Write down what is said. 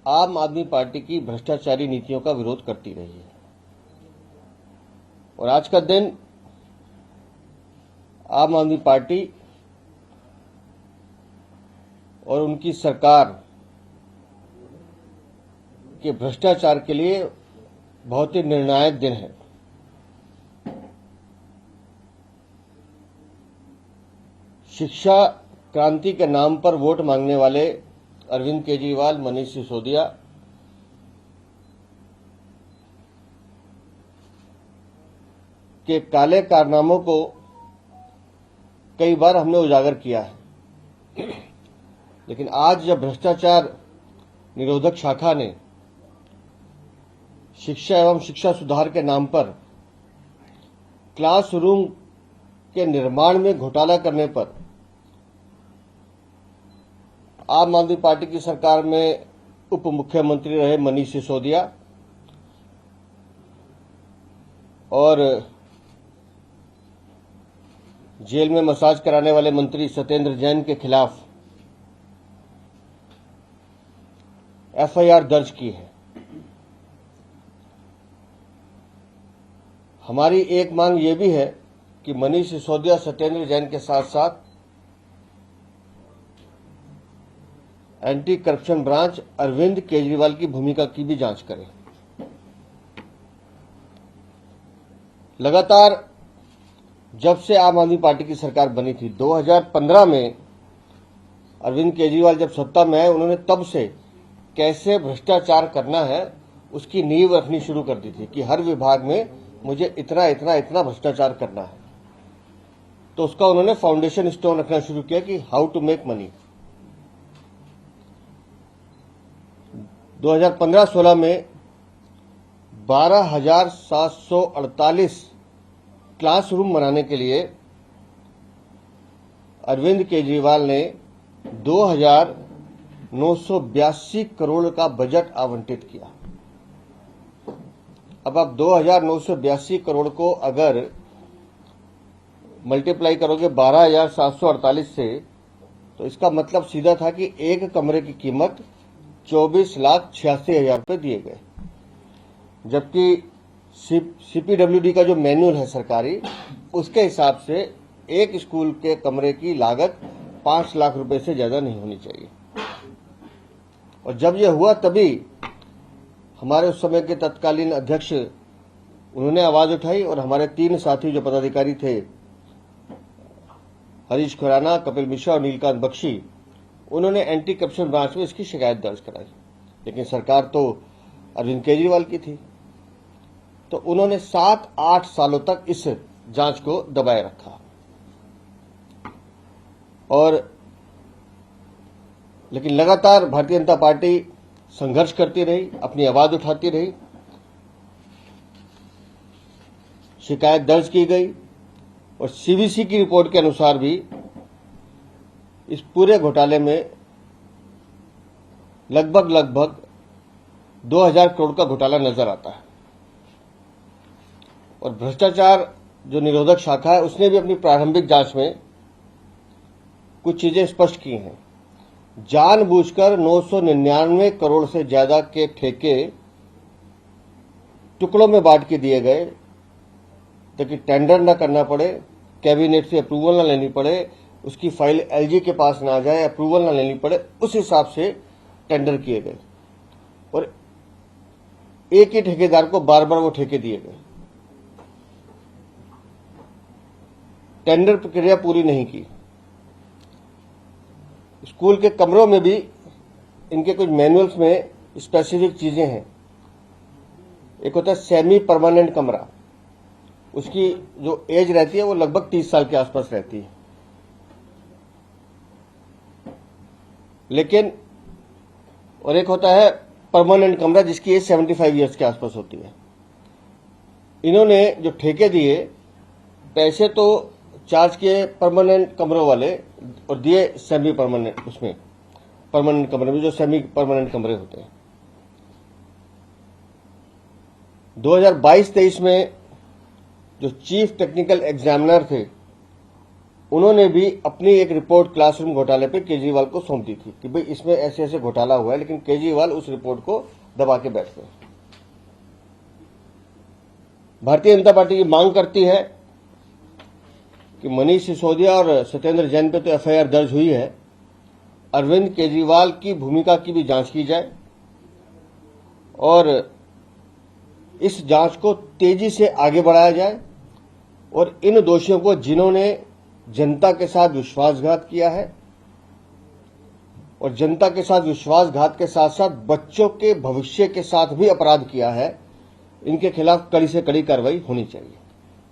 आम आदमी पार्टी की भ्रष्टाचारी नीतियों का विरोध करती रही है और आज का दिन आम आदमी पार्टी और उनकी सरकार के भ्रष्टाचार के लिए बहुत ही निर्णायक दिन है। शिक्षा क्रांति के नाम पर वोट मांगने वाले अरविंद केजरीवाल, मनीष सिसोदिया के काले कारनामों को कई बार हमने उजागर किया है, लेकिन आज जब भ्रष्टाचार निरोधक शाखा ने शिक्षा एवं शिक्षा सुधार के नाम पर क्लासरूम के निर्माण में घोटाला करने पर आम आदमी पार्टी की सरकार में उप मुख्यमंत्री रहे मनीष सिसोदिया और जेल में मसाज कराने वाले मंत्री सत्येंद्र जैन के खिलाफ एफआईआर दर्ज की है। हमारी एक मांग ये भी है कि मनीष सिसोदिया, सत्येंद्र जैन के साथ साथ anti corruption branch Arvind Kejriwal की भूमिका की भी जांच करे। लगातार जब से आम आदमी पार्टी की सरकार बनी थी, 2015 में अरविंद केजरीवाल जब सत्ता में आए, उन्होंने तब से कैसे भ्रष्टाचार करना है उसकी नींव रखनी शुरू कर दी थी कि हर विभाग में मुझे इतना इतना इतना भ्रष्टाचार करना है। तो उसका उन्होंने फाउंडेशन स्टोन रखना शुरू किया कि हाउ टू मेक मनी। 2015-16 में 12,748 क्लासरूम बनाने के लिए अरविंद केजरीवाल ने 2,982 करोड़ का बजट आवंटित किया। अब आप 2,982 करोड़ को अगर मल्टीप्लाई करोगे 12,748 से, तो इसका मतलब सीधा था कि एक कमरे की कीमत 24,86,000 रुपये दिए गए, जबकि सीपीडब्ल्यूडी का जो मैनुअल है सरकारी, उसके हिसाब से एक स्कूल के कमरे की लागत 5 लाख रुपए से ज्यादा नहीं होनी चाहिए। और जब यह हुआ तभी हमारे उस समय के तत्कालीन अध्यक्ष उन्होंने आवाज उठाई और हमारे 3 साथी जो पदाधिकारी थे, हरीश खुराना, कपिल मिश्रा और नीलकांत बख्शी, उन्होंने एंटी करप्शन ब्रांच में इसकी शिकायत दर्ज कराई। लेकिन सरकार तो अरविंद केजरीवाल की थी, तो उन्होंने 7-8 सालों तक इस जांच को दबाए रखा और लेकिन लगातार भारतीय जनता पार्टी संघर्ष करती रही, अपनी आवाज उठाती रही, शिकायत दर्ज की गई और सीवीसी की रिपोर्ट के अनुसार भी इस पूरे घोटाले में लगभग 2,000 करोड़ का घोटाला नजर आता है। और भ्रष्टाचार जो निरोधक शाखा है, उसने भी अपनी प्रारंभिक जांच में कुछ चीजें स्पष्ट की हैं। जानबूझकर 999 करोड़ से ज्यादा के ठेके टुकड़ों में बांट के दिए गए ताकि टेंडर न करना पड़े, कैबिनेट से अप्रूवल न लेनी पड़े, उसकी फाइल एलजी के पास ना जाए, अप्रूवल न लेनी पड़े, उस हिसाब से टेंडर किए गए और एक ही ठेकेदार को बार बार वो ठेके दिए गए। टेंडर प्रक्रिया पूरी नहीं की। स्कूल के कमरों में भी इनके कुछ मैनुअल्स में स्पेसिफिक चीजें हैं। एक होता है सेमी परमानेंट कमरा, उसकी जो एज रहती है वो लगभग 30 साल के आसपास रहती है। लेकिन और एक होता है परमानेंट कमरा जिसकी एज 75 ईयर्स के आसपास होती है। इन्होंने जो ठेके दिए, पैसे तो चार्ज किए परमानेंट कमरों वाले और दिए सेमी परमानेंट, उसमें परमानेंट कमरे में जो सेमी परमानेंट कमरे होते हैं। 2022-23 में जो चीफ टेक्निकल एग्जामिनर थे उन्होंने भी अपनी एक रिपोर्ट क्लासरूम घोटाले पे केजरीवाल को सौंप दी थी कि भाई इसमें ऐसे ऐसे घोटाला हुआ है, लेकिन केजरीवाल उस रिपोर्ट को दबा के बैठ गए। भारतीय जनता पार्टी की मांग करती है कि मनीष सिसोदिया और सत्येंद्र जैन पे तो एफआईआर दर्ज हुई है, अरविंद केजरीवाल की भूमिका की भी जांच की जाए और इस जांच को तेजी से आगे बढ़ाया जाए और इन दोषियों को, जिन्होंने जनता के साथ विश्वासघात किया है और जनता के साथ विश्वासघात के साथ साथ बच्चों के भविष्य के साथ भी अपराध किया है, इनके खिलाफ कड़ी से कड़ी कार्रवाई होनी चाहिए।